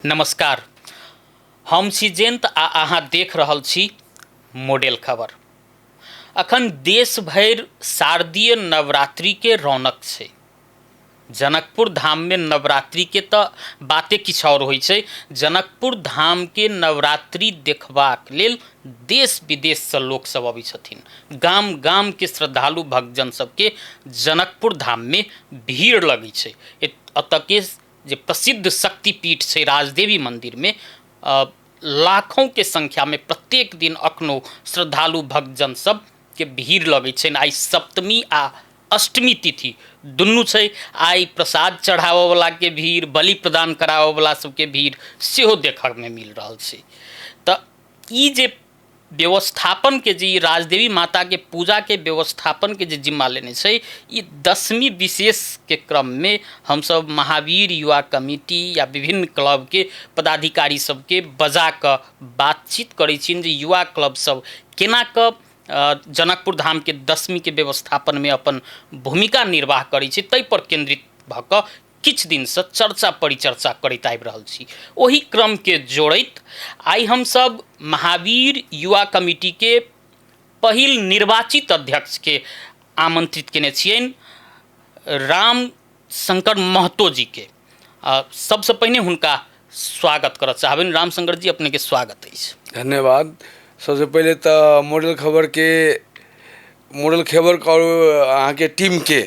नमस्कार, हम छी जयंत आ अहाँ देख रहल छी मॉडल खबर। अखन देश भरि शारदीय नवरात्रि के रौनक छै। जनकपुर धाम में नवरात्रि के तो बाते किछ और होइ छै। जनकपुर धाम के नवरात्रि देखबाक लेल देश विदेश से लोक सब अबै छथिन। गाम गाम के श्रद्धालु भक्तजन सबके जनकपुर धाम में भीड़ लगै छै। एतऽ के जे प्रसिद्ध शक्तिपीठ छै राजदेवी मंदिर में लाखों के संख्या में प्रत्येक दिन अखनो श्रद्धालु भक्तजन सब के भीड़ लगै छै। आई सप्तमी आ अष्टमी तिथि दुनू छै। आई प्रसाद चढ़ावऽ वाला के भीड़, बलि प्रदान करावऽ वाला सबके भीड़ सेहो देखऽ में मिल रहल छै। तऽ ई जे व्यवस्थापन के जे राजदेवी माता के पूजा के व्यवस्थापन के जे जिम्मा लेने छै, ई दशमी विशेष के क्रम में हम सब महावीर युवा कमिटी या विभिन्न क्लब के पदाधिकारी सबके बजा कऽ बातचीत करै छियनि जे युवा क्लब सब केना कऽ जनकपुर धाम के दशमी के व्यवस्थापन में अपन भूमिका निर्वाह करै छै, ताहि पर केंद्रित भऽ कऽ किछ दिन से चर्चा परिचर्चा करैत आबि रहल छी। ओही क्रम के जोड़ैत आई हम सब महावीर युवा कमिटी के पहिल निर्वाचित अध्यक्ष के आमंत्रित केने छियनि, राम शंकर महतो जी के। सबसे पहिने हुनका स्वागत करऽ चाहबनि। राम शंकर जी, अपने के स्वागत अछि। धन्यवाद। सबसे पहले तो मॉडल खबर और अहाँ के टीम के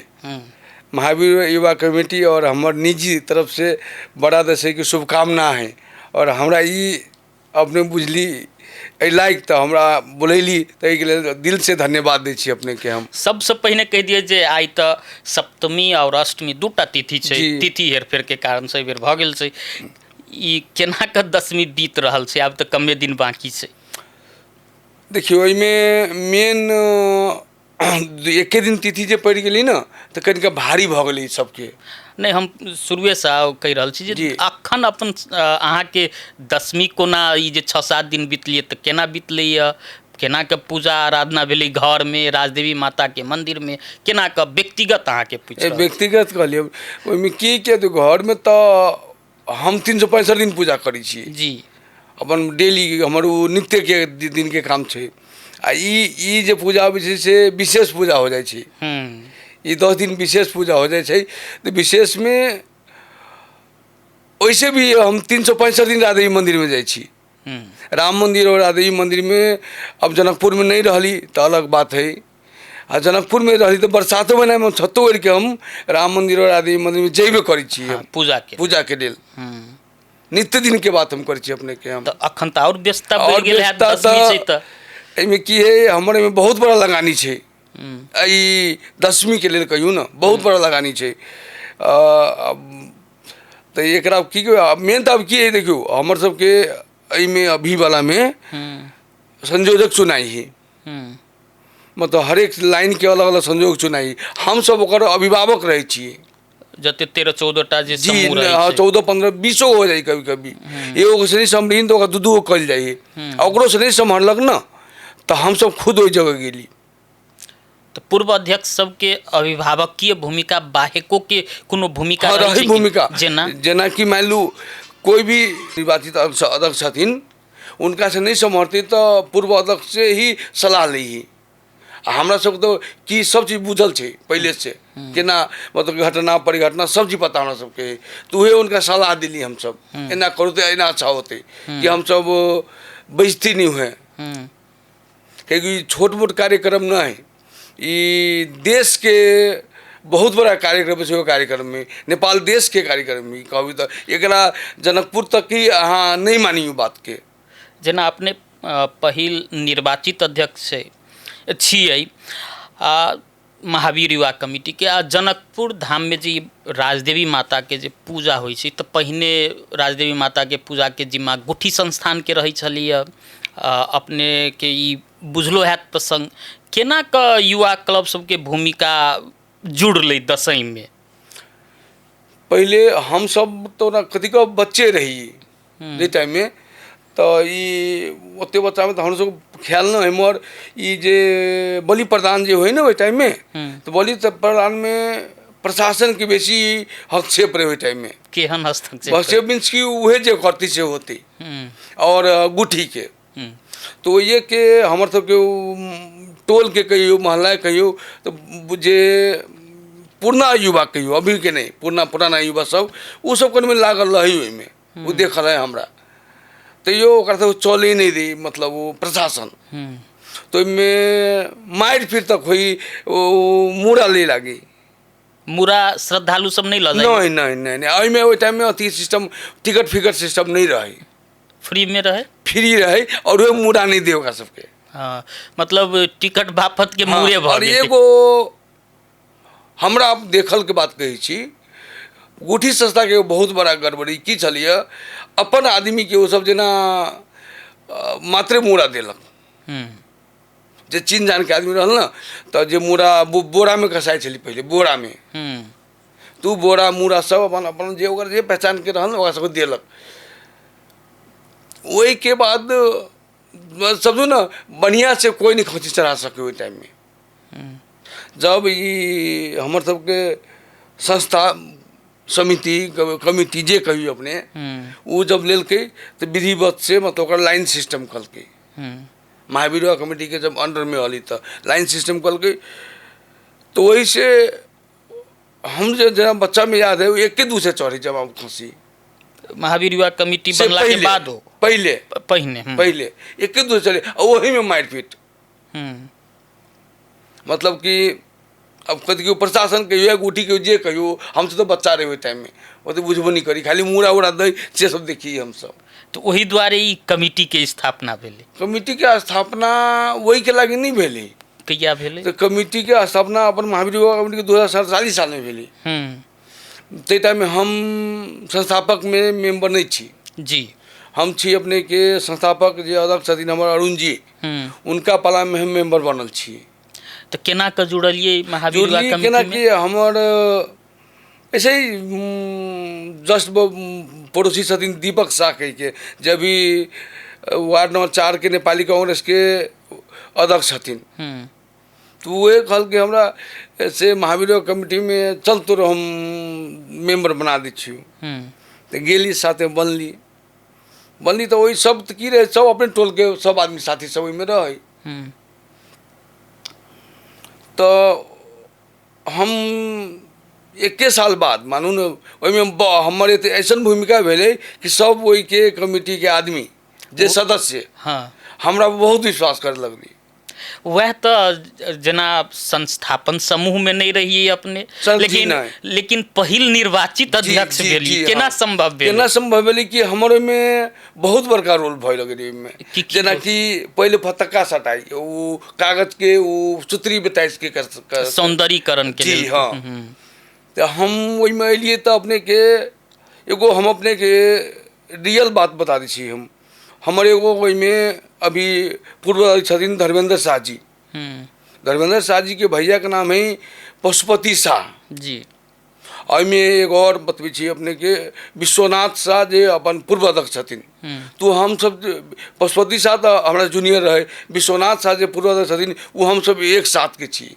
महावीर युवा कमेटी और हमर निजी तरफ से बड़ा दशे की शुभकामना है। और हमरा ई अपने बुझली एहि लायक तो हमरा बोलैली ताहि के लेल दिल से धन्यवाद दै छी अपने के। हम सबसे पहिने कह दिए जे आई तो सप्तमी और अष्टमी दूटा तिथि छै। तिथि हेरफेर के कारण से बेर भऽ गेल छै। ई केना कऽ दशमी बीत रहल छै? आब तो कमे दिन बाकी छै। देखियो, एहिमे मेन एके दिन तिथि जे पड़ि गेली ना तो कनिक भारी भऽ गेलै सबके। नहीं, हम शुरुए से कहि रहल छी जे अखन अपन अहाँ के दशमी कोना ई जे 6-7 दिन बीतलिए तो केना बीतलैया, केना के पूजा आराधना भेलै घर में राजदेवी माता के मंदिर में, केना के व्यक्तिगत अहाँ के पूछ व्यक्तिगत कहलिए ओहिमे की के तो घर में तो हम 365 दिन पूजा करै छी जी। अपन डेली हमर नित्य के दिन के काम छै। आ ई जे पूजा होइ छै से विशेष पूजा हो जाइ छै। ई 10 दिन विशेष पूजा हो जाइ छै। तो विशेष में वैसे भी हम 365 दिन राजदेवी मंदिर में जाइ छी। राम मंदिर और राजदेवी मंदिर में अब जनकपुर में नहीं रहली तो अलग बात है। आ जनकपुर में रहली तो बरसातों महीना में छतो ओढ़ के हम राम मंदिर और राजदेवी मंदिर में जेबे करै छी। पूजा के लेल नित्य दिन के बात हम करै छी अपने के। हम तो अखन तो और व्यस्तता बढ़ि गेल है। दशमी छै तो एहिमे की है, हमर एहिमे बहुत बड़ा लगानी छै। ई दशमी के लेल कहियो ना बहुत बड़ा लगानी छै। तो एकरा की मेन तो अब की है, देखियो हमर सबके एहिमे अभी वाला में संयोजक चुनाई है। मतलब हर एक लाइन के अलग अलग संयोजक चुनाई, हम सब ओकर अभिभावक रहे छियै। जते 13-14टा जे समूह रहे छै, 14-15-20 हो जाइ कभी कभी। एगो से नहीं सम्हलिन तो ओकरा 2-2 कल जाइ। ओकरो से नहीं सम्हरलक ना तो हम सब खुद ओहि जगह गेली। तो पूर्व अध्यक्ष सबके अभिभावकीय भूमिका बाहेको के कोनो भूमिका रही भूमिका जेना कि मान लू कोई भी निर्वाचित अध्यक्ष छथिन, उनका से नहीं सम्हरती तो पूर्व अध्यक्ष से ही सलाह ली। हमरा सब तो की सब चीज बुझल छै पहले से, केना मतलब घटना परिघटना सब चीज पता हमरा सबके। तो उहे उनका सलाह दिली हम सब, एना करू तो एना अच्छा होते कि हम सब बेइज्जती नहीं हुए। क्योंकि छोट मोट कार्यक्रम ना है, ये देश के बहुत बड़ा कार्यक्रम है। कार्यक्रम में नेपाल देश के कार्यक्रम में कहबी तो एकरा जनकपुर तक ही अहाँ नहीं मानियो बात के। जेना अपने पहिल निर्वाचित अध्यक्ष छियै महावीर युवा कमिटी के। जनकपुर धाम में जे राजदेवी माता के जे पूजा होइ छै तो पहिने राजदेवी माता के पूजा के जिम्मा गुठी संस्थान के रहै छलिए। अपने के ई बुझलो हैत प्रसंग, केना कऽ युवा क्लब सबके भूमिका जुड़लै दशई में? पहले हम सब तो ना कथी का बच्चे रही जे टाइम में, तो ई ओते बच्चा में तो हम सब ख्याल ना है। मगर ई जे बलि प्रदान जे होई ना ओहि टाइम में, तो बलि प्रदान में प्रशासन के बेसी हस्तक्षेप रहे टाइम में। केहन हस्तक्षेप? हस्तक्षेप मीन्स की उहे जे करती से होती और गुठी के। तो ये के हमारे सबके टोल के कहियो मोहल्ला कहियो तो जे पुराना युवा कहियो अभी के नहीं पुराना युवा सब वो सब में लागल रही ओहिमे वो देख रहे हमरा तो यो ओकरा से चले नहीं दी मतलब वो प्रशासन तो में मार फिर तक हुई मुड़ा ले लगी। मुरा श्रद्धालु सब नहीं लगे? नहीं नहीं नहीं नहीं ओहिमे ओहि टाइम में अति सिस्टम टिकट फिकट सिस्टम नहीं रहे, फ्री में रहे, फ्री रहे और वो मुड़ा नहीं दे ओकरा सबके। हाँ मतलब टिकट बाफत के मुरे भऽ और एगो हमरा देखल के बात कही छी गुठी संस्था के बहुत बड़ा गड़बड़ी की छलिए अपन आदमी के वो सब जना मात्रे मुड़ा देलक जे चीन जान के आदमी रहल ना तो जे मुड़ा बोरा में कसाई छली पहले बोरा में तू बोरा मुड़ा सब अपन अपन जे ओकर जे पहचान के रहल ओकरा सब देलक। वही के बाद समझो ना बढ़िया से कोई नहीं खची चढ़ा सके वही टाइम में जब ये हमारे सबके संस्था समिति कमिटी जे कही अपने वो जब लेल के तो विधिवत से मतलब लाइन सिस्टम कल के महावीर कमेटी के जब अंडर में हली तो लाइन सिस्टम कल के तो वही से हम जो जरा बच्चा में याद है वो एक के दूसरे चढ़ी जब हम खसी महावीर युवा कमेटी बनला के बाद हो पहले एक के दूसरे चले और वही में मारपीट मतलब कि अब कभी प्रशासन कहियो गुठी के जे कहियो हमसे तो बच्चा रहे हुए टाइम में वो तो बुझबो नहीं करी खाली मुड़ा उड़ा दे से सब देखिए हम सब। तो वही द्वारे ई कमिटी के स्थापना भेले? कमिटी के स्थापना वही के लागे नहीं भेली। कहिया भेले? तो कमिटी के स्थापना अपन महावीर युवा कमेटी के 2047 साल में भेली। ते टाइम में हम संस्थापक में मेंबर नहीं छी जी, हम छी अपने के संस्थापक जे अध्यक्ष छथिन हमर अरुण जी उनका पाला में हम मेंबर बनल छी। तो केना के जुड़लिए महावीर युवा कमेटी में? कि हमर ऐसे ही जस्ट पड़ोसी छथिन दीपक शाह कह के जब भी वार्ड नंबर 4 के नेपाली कांग्रेस के अध्यक्ष छथिन तो वो कहल के हमरा से महावीर युवा कमेटी में चल तो हम मेंबर बना दी छी तो गेली साथे बनली तो वही सब की रहे सब अपने टोल के सब आदमी साथी सब में रहे तो हम 21 साल बाद मानू न में हमारे ऐसा भूमिका भेले कि सब वही के कमिटी के आदमी जे सदस्य हमरा बहुत विश्वास कर लगली। वह तो जना संस्थापन समूह में नहीं रही अपने लेकिन पहिल निर्वाचित अध्यक्ष भेली केना संभव भेल? केना संभव भेल कि हमारे में बहुत बड़का रोल भय लगे में जना कि पहले फतक्का सटाई वो कागज के वो सूत्री बताइस के सौंदर्यीकरण के लिए। हाँ तो हम वही में अलिए तो अपने के एगो हम अपने के रियल बात बता दी छी हम हमारे एगो वही में अभी पूर्व छथिन धर्मेंद्र शाह जी धर्मेंद्र शाह जी के भैया का नाम है पशुपति शाह जी और में एक और बतबी छी अपने के विश्वनाथ शाह जे अपन पूर्व अध्यक्ष छथिन तो हम सब पशुपति शाह तो हमारा जूनियर रहे विश्वनाथ शाह जे पूर्व अध्यक्ष छथिन वो हम सब एक साथ के छी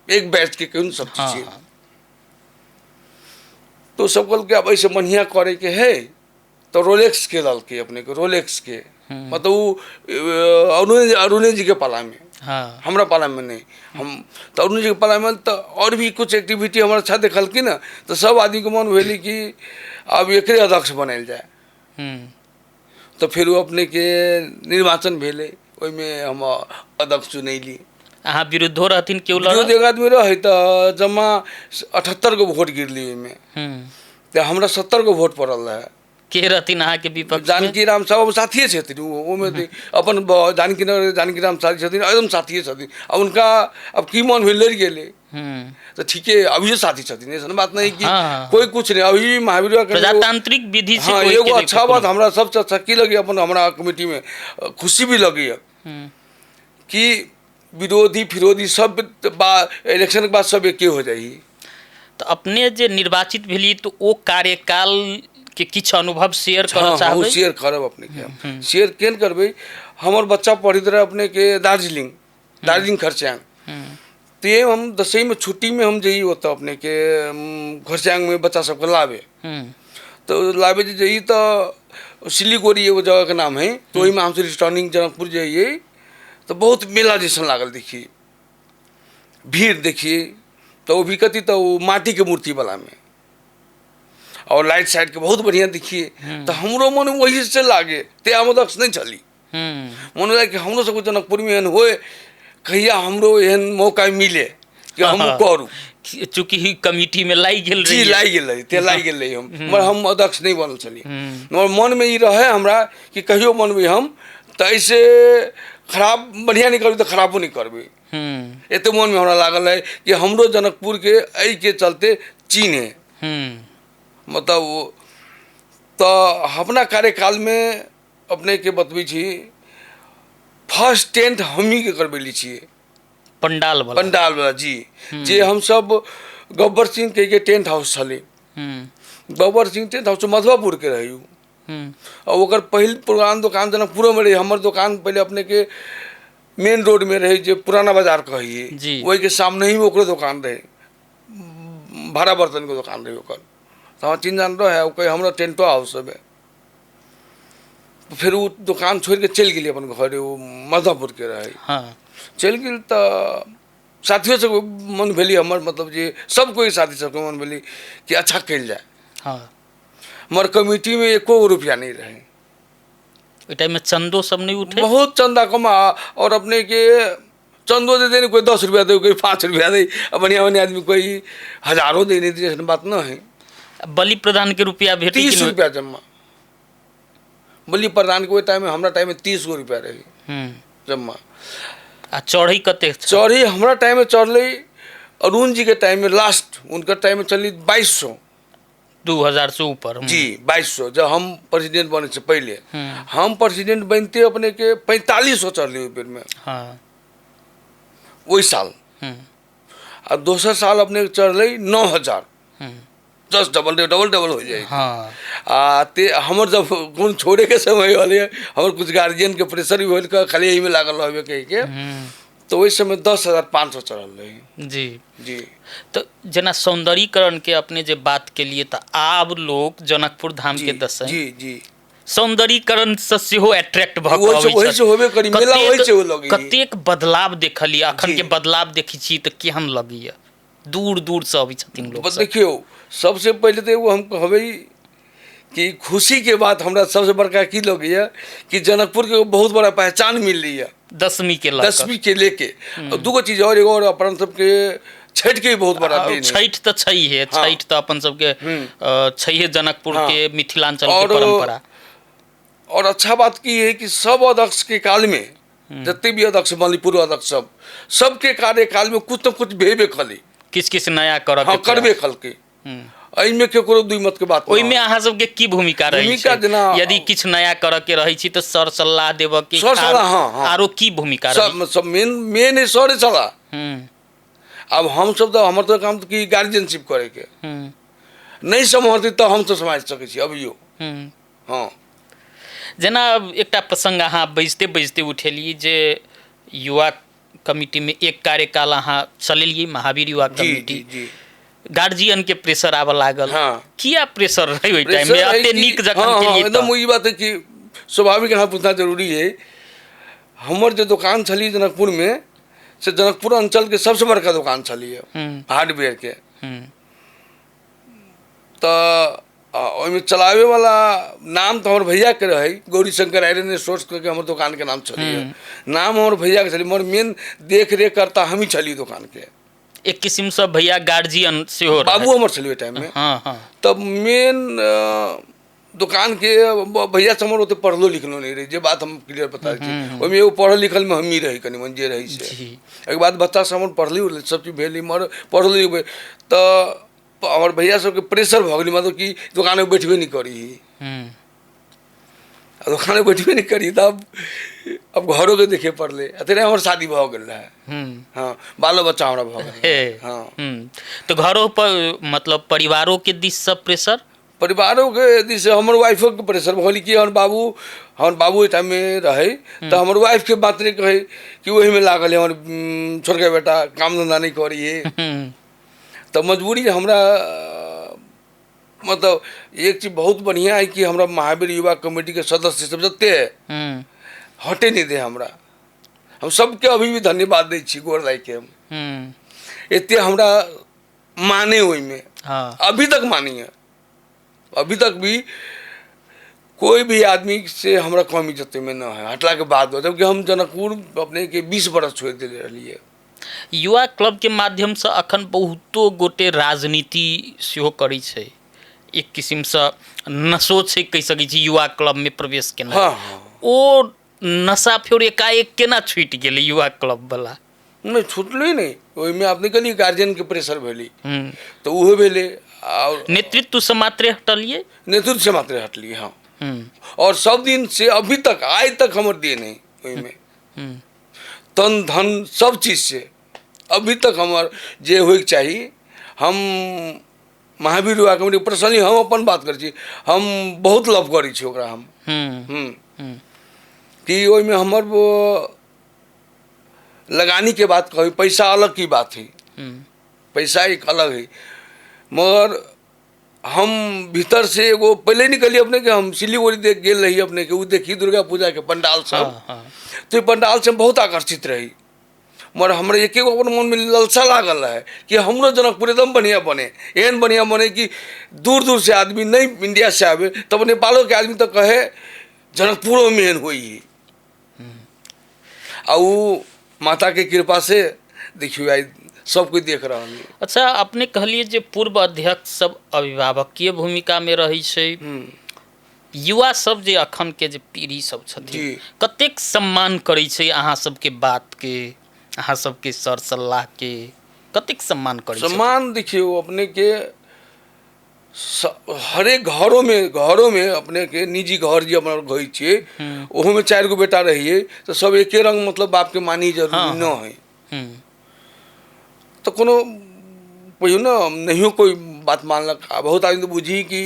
एक बैच के कौन सब चीज तो सब कल के अब ऐसे बढ़िया करे के है तो रोलेक्स के लाल के अपने को रोलेक्स के मतलब अरुण जी के पाला में हमरा पाला में नहीं हम तो अरुण जी के पाला में तो और भी कुछ एक्टिविटी हमारा अच्छा देखल की ना तो सब आदमी को मन भेली कि अब एक अध्यक्ष बनाल जाए तो फिर वो अपने के निर्वाचन भेले वही में हम अध्यक्ष चुनैली। अहाँ विरुद्धो रहथिन क्यों विरोध एक आदमी रहे तो जमा 78 गो वोट गिरली में तो हमरा 70 गो वोट पड़ल रहे। के रहथिन अहाँ के विपक्ष? जानकी राम साहब साथिये छथिन वो में अपन जानकी राम साथी छथिन एकदम साथिये छथिन अब उनका अब की मन भेल लड़ गेले तो ठीक है अभी साथी छथिन ऐसा बात नहीं कि कोई कुछ नहीं अभी भी महावीर प्रजातांत्रिक विधि से एगो अच्छा बात हमरा सबसे अच्छा की लगी अपन हमारा कमेटी में खुशी भी लगी है कि विरोधी फिरोधी सब इलेक्शन के बाद सब एक हो जाए। तो अपने जे निर्वाचित भेली तो वो कार्यकाल के किछ अनुभव शेयर करना चाहबे? शेयर करब अपने के शेयर केन करबे हमर बच्चा पढ़ित रहे अपने के दार्जिलिंग खर्चांग टाइम हम दसवीं में छुट्टी में हम जई होता अपने के घरसांग में बच्चा सबके लावे, तो लावे जे जई तो सिलीगुड़ी एगो जगह के नाम है, तो वही में हमसे रिटर्निंग जनकपुर जाइए तो बहुत मेला जैसा लागल, देखिए भीड़ देखिए, तो वो भी कथी तो वो माटी के मूर्ति वाला में और लाइट साइड के बहुत बढ़िया देखिए, तो हमरो मन वही से लागे ते आमदक्ष नहीं चली, मन लगे कि हमरो सबको जनकपुर में एहन होए, कहिया हमरो एहन मौका मिले कि हम करू, चूंकि ही कमिटी में लाई गेल जी लाई गेल रही ते लाई गेल रही हम, मगर हम अध्यक्ष नहीं बनल चली, मगर मन में ये रहे हमरा कि कहियो मन में हम तो ऐसे खराब बढ़िया नहीं करबी तो खराबो नहीं करबी, एते मन में हमरा लागल है कि हमरो जनकपुर के ऐ के चलते चीने, मतलब वो तो अपना कार्यकाल में अपने के बतबी छी फर्स्ट टेंट हमी के करबेली छिए, पंडाल वाला जी, जे हम सब गब्बर सिंह के टेंट हाउस चले, गब्बर सिंह टेंट हाउस मधुआपुर के रही, और ओकर पहिल पुरान दुकान जनकपुर में रही, हमर दुकान पहले अपने के मेन रोड में रही, जो पुराना बाजार कहिए वही के सामने ही ओकरो दुकान रहे, भाड़ा बर्तन के दुकान रही ओकर, तो हम 3 जान रहे ओकर हमरा टेंटो हाउस है, फिर वो दुकान छोड़ के चल गई अपन घर, वो मधुआपुर के रहे, चल गई तो साथियों से मन भेली हमर, मतलब जे सब कोई साथी सबके मन भेली कि अच्छा कल जाए, हमार कमेटी में 1 रुपया नहीं रहे, टाइम में चंदो सब नहीं उठे, बहुत चंदा कमा, और अपने के चंदो दे देने, कोई 10 रुपया दे, कोई 5 रुपया दे, बढ़िया बढ़िया आदमी कोई हजारों दे नहीं दी, बात ना है। बलि प्रधान के रुपया भेटे 30 रुपया जमा, बलि प्रधान के टाइम में हमरा टाइम में 30 रुपया रही जमा, आ चढ़ी कते, चढ़ी हमरा टाइम में चढ़ अरुण जी के टाइम में लास्ट उनका टाइम में चली 2200, 2000 से ऊपर जी 2200, जब हम प्रेसिडेंट बने से पहले, हम प्रेसिडेंट बनते अपने के 4500 चढ़ ली में, वही साल, और दूसरा साल अपने चढ़ ली 9000, जस्ट डबल हो जाए, ते हमर जब कौन छोड़े के समय वाले हमर कुछ गार्जियन के प्रेशर भी होल खाली यही में लागल रहे कह के, तो वही समय 10,500 चढ़ल रही, जी। तो जना सौंदर्यीकरण के अपने जे बात के लिए, तो आब लोग जनकपुर धाम के दस जी सौंदर्यीकरण से सेहो अट्रैक्ट भ कतेक बदलाव देखलिए, अखन के बदलाव देखी छी तो केहन लगी, दूर दूर से अभी छथिन लोग। देखियो सबसे पहले तो वो हम कहबे कि खुशी के बात हमरा सबसे बड़का की लगे कि जनकपुर के बहुत बड़ा पहचान मिल रही है, 10वीं के लेके, और दूगो चीज और एगो अपन सबके छठ के बहुत बड़ा दिन है, छठ तो छई है, छठ तो अपन सबके छई है जनकपुर के मिथिलांचल के परंपरा। और अच्छा बात की है कि सब अध्यक्ष के काल में जितने भी अध्यक्ष बनली, पूर्व अध्यक्ष सबके कार्यकाल में कुछ न कुछ भेबे खली, किस नया करबे खल के, एहिमे केकरो दुई मत के बात, ओहिमे अहाँ सबके की भूमिका रही छै, यदि किछ नया करऽ के रही छी तो सर सलाह देबऽ के, आरो की भूमिका रही, सब मेन सर सलाह। अब हम सब तो हमर तो काम की गार्जियनशिप करे के, नहीं समझती तो हम तो समझ सकै छी अभियो। हाँ, जेना एकटा प्रसंग अहाँ बजते उठेलिए जे युवा कमिटी में एक कार्यकाल अहाँ चलेलिए, महावीर युवा कमिटी, गार्जियन के प्रेशर आवे लागल, किया प्रेशर रही ओइ टाइम में, अते नीक जखन केलिए, एकदम वही बात है कि स्वाभाविक यहाँ पूछना जरूरी है। हमर जो दुकान चली जनकपुर में से जनकपुर अंचल के सबसे बड़का दुकान चली है हार्डवेयर के, तो ओहिमे चलावे वाला नाम तो हमारे भैया के रहे, गौरी शंकर आयरन स्टोर्स करके हमारे दुकान के नाम चली है, नाम हमारे भैया के चली, मगर मेन देख रेख करता हम ही चली दुकान के, एक किस्म से भैया गार्जियन से हो, बाबू हमारे चलिए टाइम में। तब मेन दुकान के भैया से हमारे पढ़लो लिखलो नहीं रही, जे बात हम क्लियर बता रही, ओहिमे एगो पढ़ल लिखल में हम ही रही कनी मन जे रही से, एक बात बच्चा से हम पढ़ली सब चीज भेली, मगर पढ़ल लिख तो हमारे भैया सबके प्रेशर भ गई, मतलब कि दुकान में बैठबे नहीं करी, दुकान में बैठबे नहीं करी, तब अब घरों के देखे पड़ले, अतरे हमारे शादी भ गल रहे, हाँ बालो बच्चा हमारा भ गए, हाँ। तो घरों पर मतलब परिवारों के दिश सब प्रेशर, परिवारों के दिस हमर वाइफो के प्रेशर भली कि हमर बाबू टाइम में रहे तो हमर वाइफ के बात नहीं कहे कि वही में लागल है हमर छोटका बेटा काम धंधा नहीं करिए तो मजबूरी हमरा मतलब एक चीज बहुत बढ़िया है कि हमरा महावीर युवा कमेटी के सदस्य सब जते है हटे नहीं दे हमरा हम सबके अभी भी धन्यवाद दै छी गोर लाग के हम एते हमरा माने ओई में अभी तक मानी है अभी तक भी कोई भी आदमी से हमरा कमी जते में न है हटला के बाद जबकि हम जनकपुर अपने के 20 बरस छोड़ दिले रहिए युवा क्लब के माध्यम से अखन बहुतो गोटे राजनीति सेहो करै छै एक किस्म से नशो छै कहि सकै छी युवा क्लब में प्रवेश केना हाँ ओ नशा फेर एकाएक केना छूटि गेलै युवा क्लब वाला नहीं छूटले नहीं ओहि में अपने कनी गार्जियन के प्रेशर भेली तो उहो भेले और नेतृत्व से मात्र हटलिए नेतृत्व से मात्र हटलिए हाँ और सब दिन से अभी तक आज तक हमर देन है ओहि में तन धन सब चीज से अभी तक हमर जे होइक चाहिए हम महावीर युवा कमेटी पर्सनली हम अपन बात कर छी हम बहुत लव करी छी ओकरा हम कि ओहि में हमर वो लगानी के बात कही पैसा अलग की बात है पैसा एक अलग है मगर हम भीतर से एगो पहले निकली अपने के हम सिलीगुड़ी देख गेल रही अपने के वो देखी दुर्गा पूजा के पंडाल सब तो पंडाल से हम बहुत आकर्षित रही मगर हमारे एक अपन मन में ललसा लागल है कि हमरो जनकपुर एकदम बढ़िया बने एहन बढ़िया बने कि दूर दूर से आदमी नहीं इंडिया से आवे तब नेपालों के आदमी तो कहे जनकपुरों में एहन हुई आ माता के कृपा से देखियो आई सब कोई देख रहा है। अच्छा अपने कहलिए जे पूर्व अध्यक्ष सब अभिभावकीय भूमिका में रही छै युवा सब जे अखन के जे पीढ़ी सब छथिन कतेक सम्मान करै छै अहाँ सबके बात के अहाँ सबके सर सलाह के कतेक सम्मान करै छै सम्मान देखियो अपने के हरेक घरों में अपने के निजी घर जो अपना गई छे ओहो में 4 गो बेटा रहिए तो सब एके रंग मतलब बाप के मानी जरूरी न है तो कोनो पहियो ना नहीं कोई बात मानलक बहुत आदमी तो बुझी कि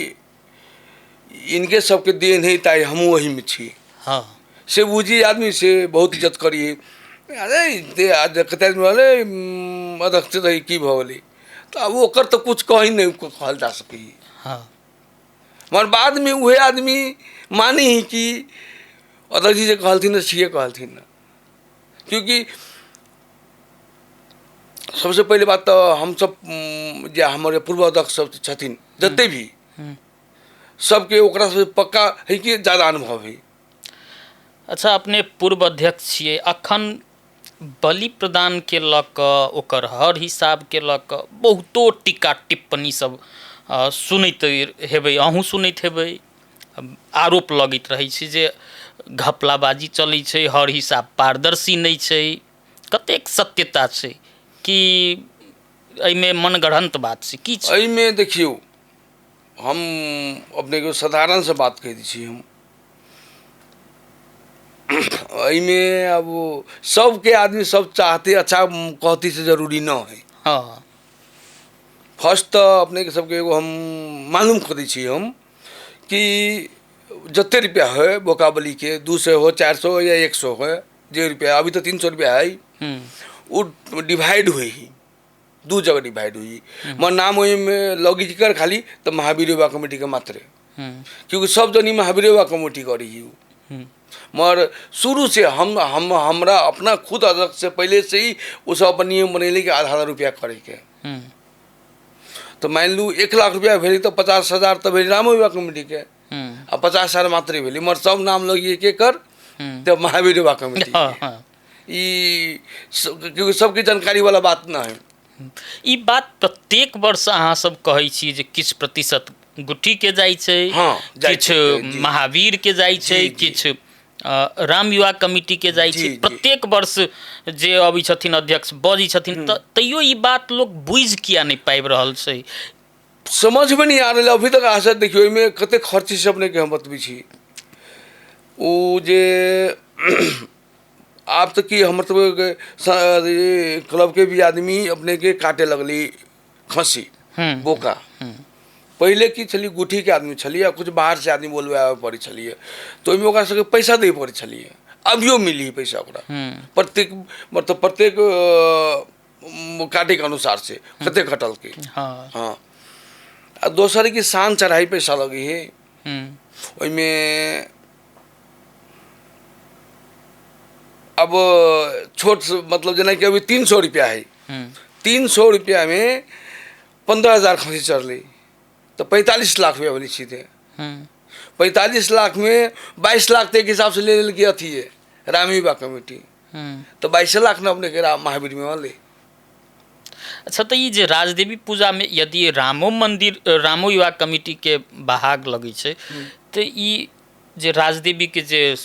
इनके सबके देन है ताई हम वही में छी हाँ से बुझी आदमी से बहुत इज्जत करिए अरे दे आज कते वाले अध्यक्ष रही की भवली तो अब ओकर तो कुछ कहीं नहीं कहल जा सकी हाँ मगर बाद में वह आदमी मानी ही कि अध्यक्ष जी से कहलथिन छिए कहलथिन क्योंकि सबसे पहले बात तो हम सब जे हमारे पूर्व अध्यक्ष सब छथिन जते भी सबके ओकरा से पक्का है कि ज़्यादा अनुभव है। अच्छा अपने पूर्व अध्यक्ष छिए अखन बलि प्रदान के लक ओकर हर हिसाब के लक बहुतो टीका टिप्पणी सब सुनैत हेबै अहूँ सुनैत हेबै आरोप लगैत रहै छै जे घपलाबाजी चलै छै हर हिसाब पारदर्शी नहीं छै कतेक सत्यता छै कि एहिमे मनगढ़ंत बात छै की छै एहिमे देखियो हम अपने को साधारण से बात कह दी छी हम में अब सबके आदमी सब चाहते अच्छा कहती से जरूरी न है। हाँ फर्स्ट तो अपने के सबके एगो हम मालूम कर छी हम कि जते रुपया है बोकाबली के 200 हो 400 या 100 हो जे रुपया अभी तो 300 रुपया है वो डिवाइड हुई 2 जगह डिवाइड हुई मगर नाम वही में लगी कर खाली तो महावीर युवा कमेटी के मात्र क्योंकि सब जनी महावीर युवा कमेटी करी मगर शुरू से हम हमरा अपना खुद अध्यक्ष से पहले से ही उस अपन नियम बनेले कि आधा रुपया करे के तो मान लू 1 लाख रुपया भेली तो 50,000 तो भेली राम युवा कमेटी के आ 50,000 मात्र भेली मगर सब नाम लगी एक कर तो महावीर युवा कमेटी क्योंकि सबकी जानकारी वाला बात ना है। ई बात प्रत्येक वर्ष अहाँ सब कहै छी जे किछ प्रतिशत गुट्ठी के जाइ छै किछ महावीर के जाइ छै किछ राम युवा कमिटी के जाइ छै प्रत्येक वर्ष जे अबै छथिन अध्यक्ष बजै छथिन तैयो ई बात लोग बुझ किया नहीं पाबि रहल छै समझ में नहीं आ रहल अभी तक आशा देखियो में कते खर्च से अपने के हम बतबै छी ओ जे आप तो कि हमर तो क्लब के भी आदमी अपने के काटे लगली खसी बोका पहले की छली गुठी के आदमी छलिए, कुछ बाहर से आदमी बोलबे आवे पड़े छलिए, तो ओहिमे ओकरा सबके पैसा दे पड़े छलिए। अभियो मिली पैसा ओकरा प्रत्येक, मतलब प्रत्येक काटे के अनुसार से कते कटल के। हाँ आ दोसर की शान चढ़ाई पैसा लगी है ओहिमे। अब छोट मतलब जना कि अभी 300 रुपया है, 300 रुपया में 15,000 खसी चढ़ तो 45 लाख रुपया बोली सीधे। 45 लाख में 22 लाख के हिसाब से ले के अथी है राम युवा कमेटी, तो 22 लाख न अपने के राम महावीर में वाले। अच्छा, तो ये जे राजदेवी पूजा में यदि रामो युवा कमिटी के बहाग लगी है, तो ये जे राजदेवी के जे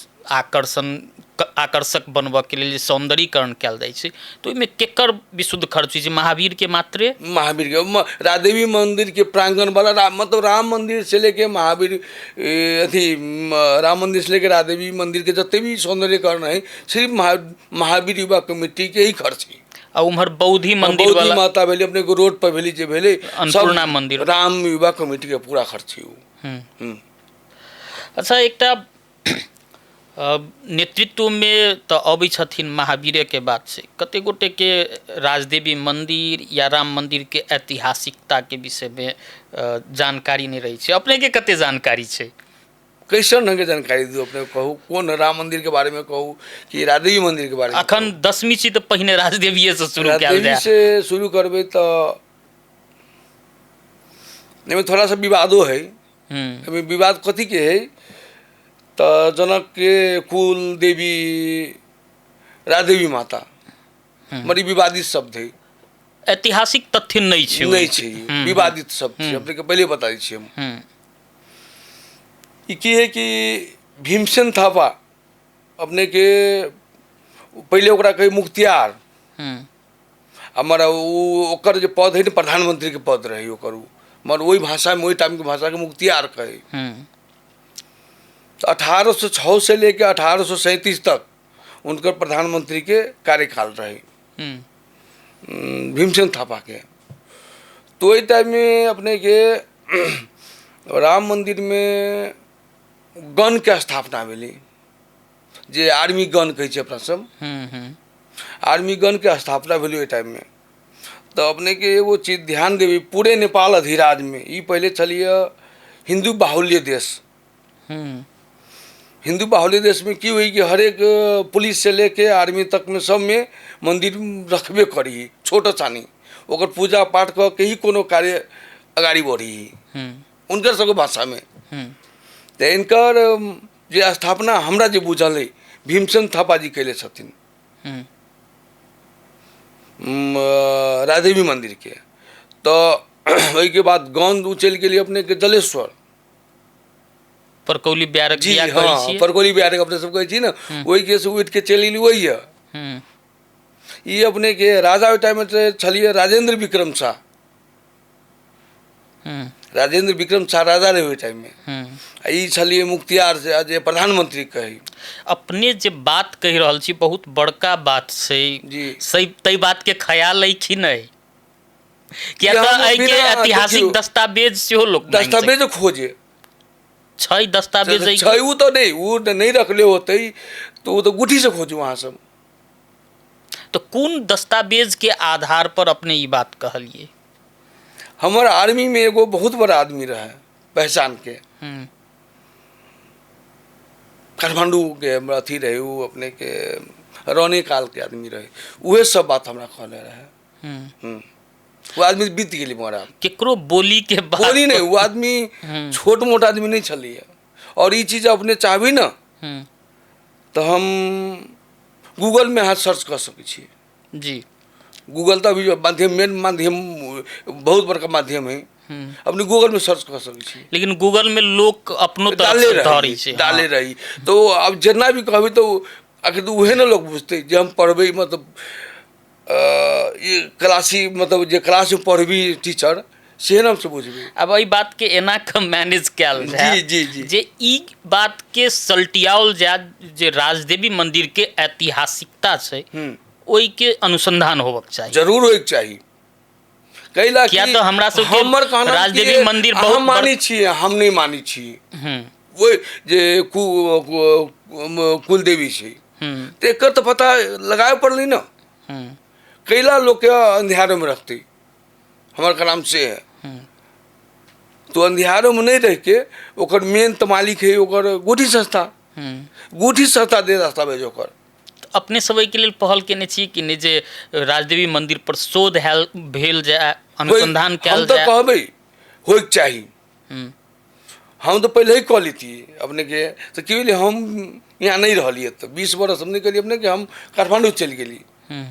आकर्षक बनबा के लिए सौंदर्यीकरण कल जाए, तो इनमें केकर विशुद्ध खर्च हुई? महावीर के मात्रे, महावीर के राजदेवी मंदिर के प्रांगण वाला मतलब राम मंदिर से लेके महावीर अथी राम मंदिर से लेके राजदेवी मंदिर के जितने भी सौंदर्यीकरण है सिर्फ महावीर युवा कमेटी के ही खर्च है। और उम्हर बौद्धि मंदिर वाला माता भेली अपने को रोड पर भेली जे भेले अन्नपूर्णा मंदिर राम युवा कमेटी के पूरा खर्च है। अच्छा, एक नेतृत्व में तो अबै छथिन महावीर के बाद से कते गोटे के राजदेवी मंदिर या राम मंदिर के ऐतिहासिकता के विषय में जानकारी नहीं रही है। अपने के कते जानकारी है? कैसन ढंग के जानकारी दू अपने कहू, कौन राम मंदिर के बारे में कहू कि राजदेवी मंदिर के बारे में? अखन 10वीं ची तो पहले राजदेवी से शुरू किया जाए। राजदेवी से शुरू करबे तो नहीं थोड़ा सा विवादो है। विवाद कथी के है तो जनक के कुल देवी राजदेवी माता बड़ी विवादित शब्द है, ऐतिहासिक तथ्य नहीं छे, विवादित शब्द है। अपने के पहले बता दी हम की है कि भीमसेन थापा अपने के पहले ओकरा कही मुख्तियार, हमारा ओकर जो पद है ना प्रधानमंत्री के पद रही ओकर, मगर वही भाषा में वही टाइम की भाषा के मुख्तियार कहे। तो 1806 से लेकर 1837 तक उनकर प्रधानमंत्री के कार्यकाल रहे भीमसेन थापा के। तो वही टाइम में अपने के राम मंदिर में गन के स्थापना भेली, जे आर्मी गन कहे अपना सब, आर्मी गन के स्थापना भेली ओहि टाइम में। तो अपने के एगो चीज ध्यान देवी, पूरे नेपाल अधिराज में ये पहले चलिए हिंदू बाहुल्य देश। हिंदू बाहुल्य देश में की हुई कि हर एक पुलिस से लेके आर्मी तक में सब में मंदिर रखबे करी, छोटा चानी ओकर पूजा पाठ कर के ही कोनो कार्य अगाड़ी बढ़ी उनकर सबके भाषा में। तो इनकर जे स्थापना हमरा जे बुझल है भीमसेन थापा जी कैले छथिन राजदेवी मंदिर के। तो वही के बाद गौंद उचल के लिए अपने के जलेश्वर परकौली ब्यारक जी, हाँ परकौली ब्यारक अपने सब कहे ना, वही के से उठ के चली वही है। ये अपने के राजा टाइम में छलिए राजेंद्र विक्रम शाह, राजेंद्र विक्रम शाह राजा रहे हुए टाइम में। ई छलिए मुख्तियार से जे प्रधानमंत्री कही। अपने जे बात कह रहल छी बहुत बड़का बात से जी, सही तई बात के ख्याल है कि नहीं? क्या तो आई के ऐतिहासिक दस्तावेज से हो लोग दस्तावेज खोजे छई दस्तावेज छई वो तो नहीं रखले होते तो वो तो गुठी से खोजू वहाँ सब। तो कौन दस्तावेज के आधार पर अपने ये बात कहलिए? हमारे आर्मी में एगो बहुत बड़ा आदमी रहे पहचान के, काठमांडू के अथी रहे, वो अपने के रौने काल के आदमी रहे, वह सब बात हमरा कहले रहे। वो आदमी बीत गेली मोरा केकरो बोली के बात बोली नहीं, वो आदमी छोट मोट आदमी नहीं छलिए। और ये चीज अपने चाहबी ना तो हम गूगल में हाथ सर्च कर सकै छी जी। गूगल तो अभी माध्यम मेन माध्यम बहुत बड़का माध्यम है, अपने गूगल में सर्च कर सकै छी। लेकिन गूगल में लोग अपनो डाले रही तो अब जितना भी कहबी तो आखिर तो वह ना लोग बुझते जे हम पढ़बे मतलब ये क्लासी मतलब जे क्लास में पढ़बी टीचर से नाम से बुझबी। अब ई बात के एना के मैनेज कैल जाए जी जी जे ई बात के सल्टियाल जाए जे राजदेवी मंदिर के ऐतिहासिकता छै ओई के अनुसंधान होबक चाहिए, जरूर होइक चाहिए। कैला किया कि तो हमरा सबके हमर कहना राजदेवी कि मंदिर बहुत हम मानी छिए, हम नहीं मानी छिए। हम्म वो जे कुलदेवी छै, हम्म तो एकर तो पता लगाए पड़ली ना। हम्म कैला लोग के अंधियारों में रखती, हमार कलाम से है। हम्म तो अंधियारों में नहीं रह के ओकर मेन तो मालिक है ओकर गोठी संस्था, गोठी संस्था दे दस्तावेज ओकर। अपने सब एहि के लेल पहल केने छी कि नहि जे राजदेवी मंदिर पर शोध भेल जाए, अनुसंधान हम कयल तो जाए? कहबै होइक चाही। हम्म, हम तो पहले ही कह लेती अपने के, तो कि बोले हम यहाँ नहीं रहिए, तो 20 वर्ष हम नहीं करिए अपने के, हम काठमांडू चलि गेली। हम्म,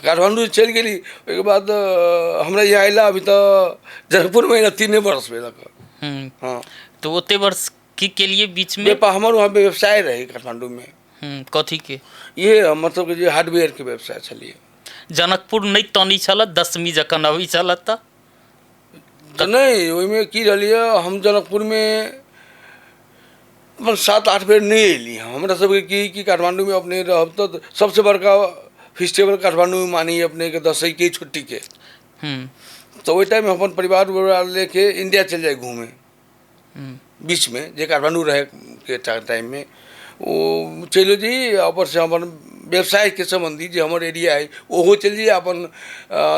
काठमांडू चलि गेली, ओहिके बाद हमरा यहाँ अयला अभी तो जनकपुर में 3 वर्ष भेलक। हाँ, तो ओते वर्ष की केलिए बीच में? व्यापार हमर वहाँ व्यवसाय रहे काठमांडू में। कथी के? ये मतलब कि जे हार्डवेयर के व्यवसाय चलिए। जनकपुर नहीं तनी चलत 10वीं जखन अभी चलत तो नहीं ओहिमे की रहिए, हम जनकपुर में 7-8 बेर नहीं अयली। हमरा सबके कि काठमांडू में अपने रहब तो सबसे बड़का फेस्टिवल काठमांडू में मानी अपने के दशई के छुट्टी के। तो वही टाइम अपन परिवार लेके इंडिया चल जाए घूमे बीच में, जे काठमांडू रहे के टाइम में वो चलो जी ऊपर से अपन व्यवसाय के संबंधी जो हमारे एरिया है वो चल जाइए, अपन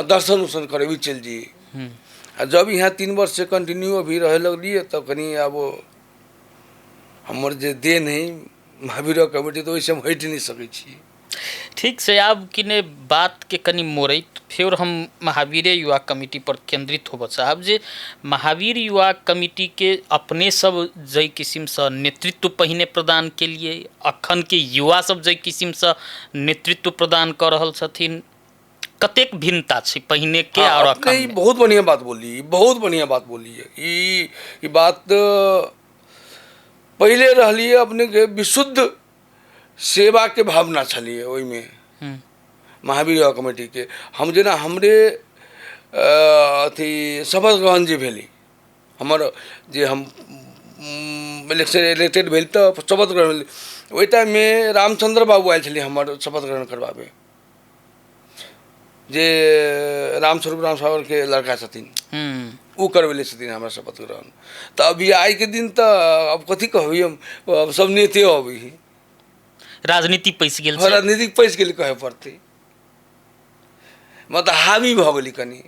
दर्शन उर्शन करे भी चल जाइए। जब यहाँ 3 वर्ष से कंटिन्यू अभी रहे लगलिए तो कहीं अब हमर जे देन है महावीर कमेटी तो वैसे हम हट नहीं सकै छी। ठीक से आब किने बात के कनी मोड़ैत फिर हम महावीर युवा कमिटी पर केंद्रित होबऽ चाहब जे महावीर युवा कमिटी के अपने सब जै किस्म से नेतृत्व पहिने प्रदान के लिए, अखन के युवा सब जै किस्म से नेतृत्व प्रदान कर रहल छथिन, कतेक भिन्नता छै पहिने के और अखन में? बहुत बढ़िया बात बोली, बहुत बढ़िया बात बोली है। ई बात पहले रहलिए अपने के विशुद्ध सेवा के भावना छलिए ओहिमे महावीर युवा कमेटी के। हम जेना हमरे अथी शपथ ग्रहण जे भेली, हमर जे हम इलेक्टेड भेल तो शपथ ग्रहण भेल, ओहि टाइम में रामचंद्र बाबू आयल छलिए हमर शपथ ग्रहण करवाबे, जे रामस्वरूप राम सागर के लड़का छथिन, वो करवेले छथिन हमारा शपथ ग्रहण। तो अभी आई के दिन तो अब कथी कहबी हम, अब सब नेते अभी राजनीति पैस गेल छै, राजनीतिक पैस गेल कहे पड़ते, मतलब हावी भ गेली कनी।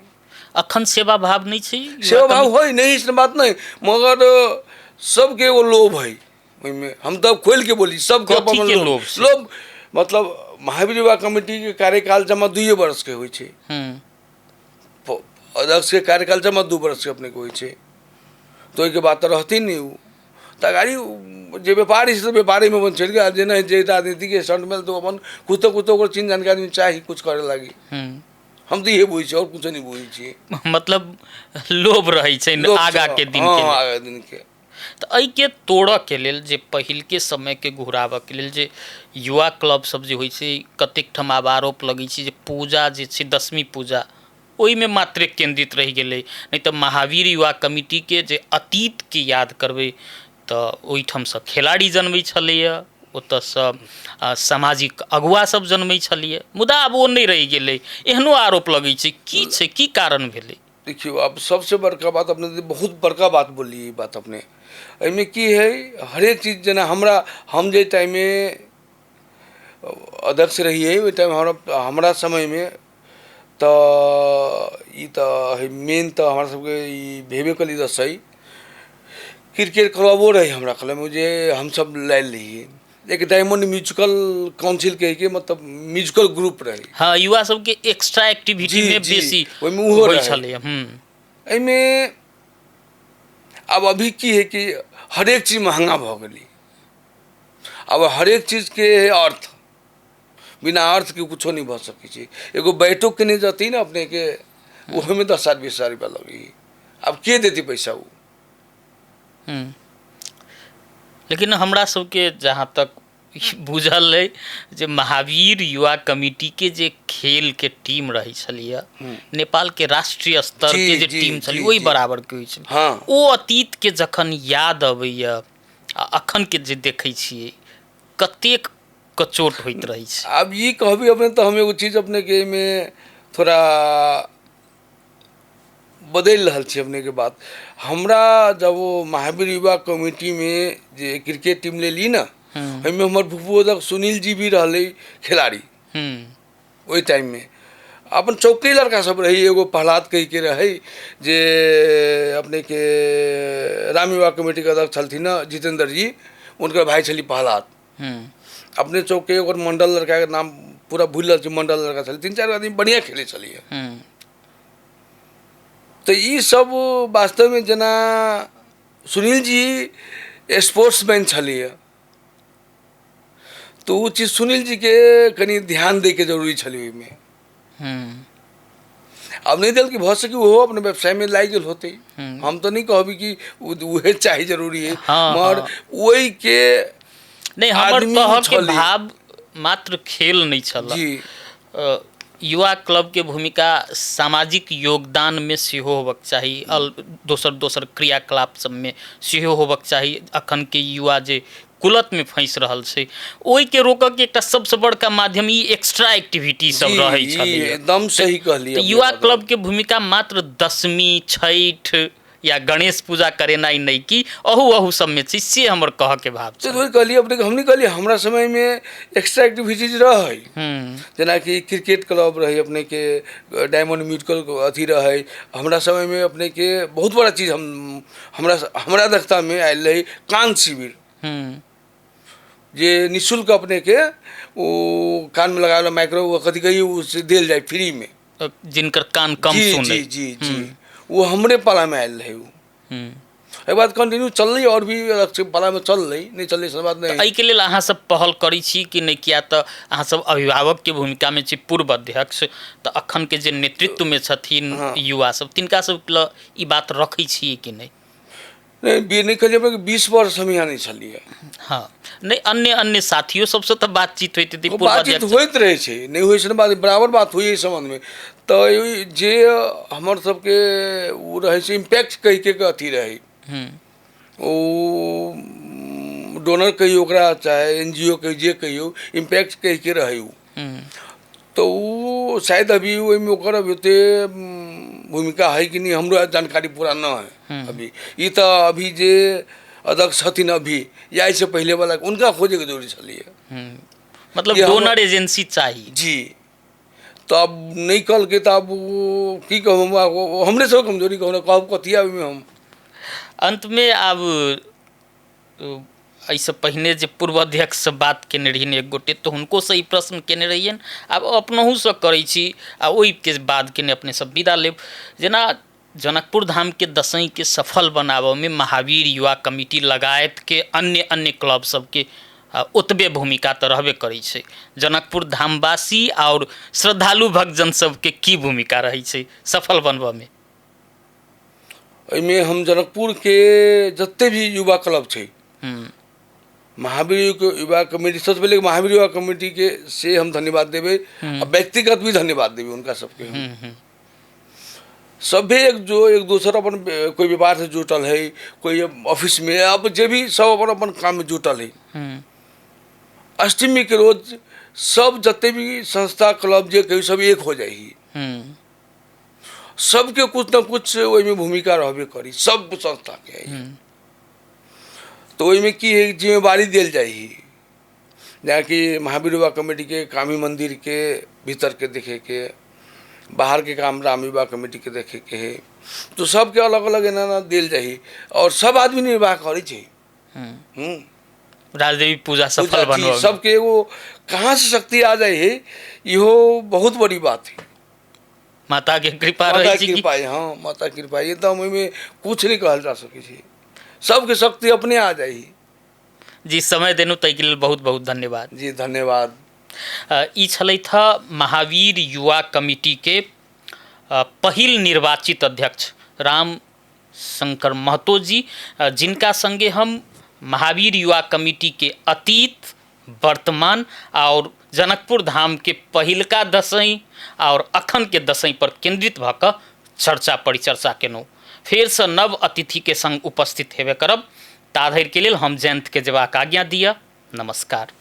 अखन सेवा भाव नहीं छै? सेवा भाव हो नहीं, इस बात नहीं, मगर सबके एगो लोभ है ओहिमे। हम तब खोल के बोली सबके अपन लोभ, मतलब महावीर युवा कमेटी के कार्यकाल जमा 2 वर्ष के होइ छै, अध्यक्ष के कार्यकाल जमा 2 वर्ष के अपने के होइ छै। तो ओहिके बाद तो रहती नहीं वो तो गाड़ी जे व्यापारी से व्यापारी में अपन चल गया, जे नहीं जे राजनीति के स्टंट में तो अपन कुछ चीज जानकारी में चाहिए कुछ करे लगी। हम तो ये बुझी छी और कुछ नहीं बुझी छी, मतलब लोभ रही छै आगा के दिन के, आगा दिन के। तो एहि के तोड़ऽ के लेल जे पहिल के समय के घुराबऽ के लेल जे युवा क्लब सब जे होइ छै, कतेक ठम आब आरोप लगै छै जे पूजा जे छै 10वीं पूजा ओहि में मात्र केंद्रित रह गेलै, नहीं तो महावीर युवा कमिटी के जे अतीत के याद करबै तो ओहिठाम से खिलाड़ी जन्मै छलैया, ओतऽसँ सामाजिक अगुआ सब जन्मै छलिए, मुदा आब ओ नहीं रह गेलै, एहनो आरोप लगै छै। की छै, की कारण भेलै? देखियो अब सबसे बड़का बात अपने बहुत बड़का बात बोली, बात अपने एहिमे की है, हरेक चीज जेना हमरा हम जे टाइम में अध्यक्ष रहिए ओहि टाइम हमरा समय में तो ई तो मेन तो हमारा सबके ई भेबे कली दशई क्रिकेट क्लबो रही हमरा क्लब में, जे हम सब लायल रहिए, एक डायमंड म्यूजिकल काउंसिल के मतलब म्यूजिकल ग्रुप रहे। हाँ, युवा सब के एक्स्ट्रा एक्टिविटी में बेसी होइ छलै। एहिमे अब अभी की है कि हरेक चीज महंगा भ गेली, अब हरेक चीज के अर्थ, बिना अर्थ के कुछो नहीं भ सकै छै। एगो बैठो के नहीं जती ना अपने के, ओहो में 10,000-20,000 रुपया लगी, अब के देती पैसा वो? लेकिन हमरा सबके जहाँ तक बुझल है जे महावीर युवा कमिटी के जे खेल के टीम रही छलिए, नेपाल के राष्ट्रीय स्तर के जे टीम छली वही बराबर के होइ छलै। हाँ, ओ अतीत के जखन याद अबैया अखन के जे देखै छियै कतेक कचोट होइत रही छै। अब ये कहबी अपने तो हम एगो चीज अपने के में थोड़ा बदलि रहल छै अपने के बात। हमरा जब वो महावीर युवा कमेटी में जे क्रिकेट टीम लेली ना, ओहिमे हमर भूपोदक सुनील जी भी रहले खिलाड़ी ओहि टाइम में। अपन चौके लड़का सब रही, एगो प्रहलाद कही के रहे जे अपने के राम युवा कमेटी के अध्यक्ष छलथिन ना जितेंद्र जी, उनकर भाई छली प्रहलाद। अपने चौके ओकर मंडल लड़का के नाम पूरा भूल रहल छी, मंडल लड़का छल, 3-4 आदमी बढ़िया खेले छलिए। तो ये सब वास्तव में जना सुनील जी स्पोर्ट्समैन छलिए, तो वो चीज सुनील जी के कनी ध्यान दे के जरूरी छली में। अब नहीं दिल की बहुत सकी वो अपने व्यवसाय में लाई गल होते, हम तो नहीं कहबी कि वह चाहिए जरूरी है, मगर वही के नहीं हमर कह के भाव मात्र खेल नहीं छल जी। युवा क्लब के भूमिका सामाजिक योगदान में सेहो होबक चाही, दोसर क्रियाकलाप सब में सेहो होबक चाही। अखन के युवा जे कुलत में फंस रहल छै ओहि के रोकऽ के एकटा सबसे बड़का माध्यम ई एक्स्ट्रा एक्टिविटी सब रहै छलै। एकदम सही कहलिए। युवा क्लब के भूमिका मात्र दशमी, छठ या गणेश पूजा करेनाई नहीं कि अहू सब में छै, से हमर कह के भाव छै। तो कहलिए अपने हमने कहलिए हमरा समय में एक्स्ट्रा एक्टिविटीज रहे, जना कि क्रिकेट क्लब रहे, अपने के डायमंड म्यूजिकल अथी रहे। हमरा समय में अपने के बहुत बड़ा चीज हमरा दक्षता में आयल रहे कान शिविर, जे निःशुल्क अपने के वो कान में लगावला माइक्रो कथी कही उससे देल जाए फ्री में, जिनकर कान कम सुने। जी जी जी वो हमरे पाला में आयल रहे। एक बात कंटिन्यू चल रही और भी पाला में चल रही, नहीं चल रही सब बात नहीं। एहि के लेल अहाँ सब पहल करी छी कि नहीं, किया तो अहाँ सब अभिभावक के भूमिका में छी, पूर्व अध्यक्ष, तो अखन के जे नेतृत्व में छथिन युवा सब, तिनका सब ई बात रखी छी कि नहीं? नहीं कहिए 20 वर्ष हम यहाँ नहीं चलिए। हाँ नहीं, अन्य साथियों सबसे तो बातचीत होती थी, बातचीत होइत रहे छे, नहीं होई से बात बराबर बात हुई है संबंध में। तो जे हमर सबके वो रहे छे इम्पैक्ट कही के अथी रहे, वो डोनर कहियो ओकरा चाहे एनजीओ कहियो जे कहियो इम्पैक्ट कही के रहे उ। तो वो शायद अभी ओहिमे ओकर अभी ओते भूमिका है कि नहीं हमरो जानकारी पूरा न है अभी। ये तो अभी जे अध्यक्ष छथिन अभी या इससे पहले वाला उनका खोजे के जरूरी छलिए, मतलब डोनर एजेंसी चाहिए जी। तो अब नहीं कल के तो अब की कहूँ हमरे सब कमजोरी कहूँ कहब कथिया में हम। अंत में अब ऐसे पहले जे पूर्व अध्यक्ष से बात केने रही एक गोटे, तो उनको से प्रश्न केने रहिए, अब अपनहु से करै छी आ ओहि के बाद केने अपने सब विदा लेब। जना जनकपुर धाम के दसईं के सफल बनाबऽ में महावीर युवा कमेटी लगायत के अन्य क्लब सबके ओतबे भूमिका तो रहबे करै छै। जनकपुर धामवासी और श्रद्धालु भक्तजन सबके की भूमिका रही छै सफल बनबऽ में? एहिमे हम जनकपुर के जते भी युवा क्लब छै, महावीर युवा कमेटी सबसे पहले महावीर युवा कमेटी के से हम धन्यवाद देवे, और व्यक्तिगत भी धन्यवाद देवे उनका सबके। सभी एक दूसरा अपन कोई व्यापार से जुटल है, कोई ऑफिस में, अब जे भी सब अपन काम में जुटल है। अष्टमी के रोज सब जते भी संस्था क्लब जे कहीं सब एक हो जाएगी, सबके कुछ न कुछ वही में भूमिका रहबे करी सब संस्था के। तो वही में की है जिम्मेवारी दिल जाएगी, जहाँ कि महावीर युवा कमेटी के कामी मंदिर के भीतर के देखे के, बाहर के काम राम युवा कमेटी के देखे के है, तो सबके अलग अलग एना दिल जाही और सब आदमी निर्वाह करे छे। राजदेवी पूजा सफल बनवा सबके वो कहाँ से शक्ति आ जाए है, यो बहुत बड़ी बात है। माता के कृपा रही कृपा, हाँ माता कृपा, ये तो हमें कुछ नहीं कहल जा सके छे, सबके शक्ति अपने आ जाए। जी समय देनु तै के लेल बहुत बहुत धन्यवाद। जी धन्यवाद। ई छलैथ महावीर युवा कमेटी के पहिल निर्वाचित अध्यक्ष राम शंकर महतो जी, जिनका संगे हम महावीर युवा कमेटी के अतीत, वर्तमान और जनकपुर धाम के पहिलका दसईं और अखन के दसईं पर केंद्रित भऽ कऽ चर्चा परिचर्चा केलहुँ। फेर से नव अतिथि के संग उपस्थित हेबे करब। ताधरि के लेल हम जयंत के जवाक आज्ञा दिअ। नमस्कार।